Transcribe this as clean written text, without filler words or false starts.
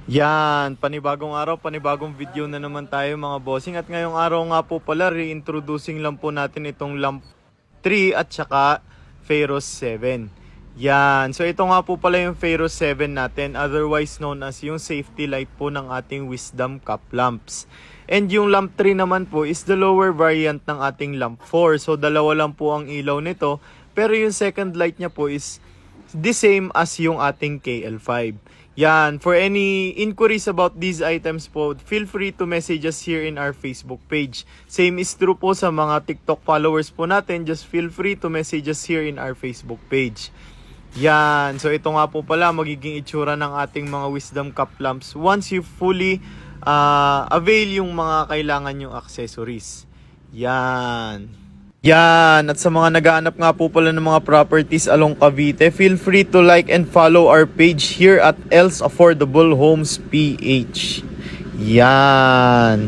Yan, panibagong araw, panibagong video na naman tayo mga bossing. At ngayong araw nga po pala, reintroducing lang po natin itong lamp 3 at saka Pharos 7. Yan, so ito nga po pala yung Pharos 7 natin, otherwise known as yung safety light po ng ating Wisdom Cup lamps. And yung lamp 3 naman po is the lower variant ng ating lamp 4. So dalawa lang po ang ilaw nito, pero yung second light niya po is the same as yung ating KL5. Yan, for any inquiries about these items po, feel free to message us here in our Facebook page. Same is true po sa mga TikTok followers po natin, just feel free to message us here in our Facebook page. Yan, so ito nga po pala magiging itsura ng ating mga Wisdom Cup lamps once you fully avail yung mga kailangan yung accessories. Yan. Yan, at sa mga nagaanap nga po pala ng mga properties along Cavite, feel free to like and follow our page here at Els Affordable Homes PH. Yan.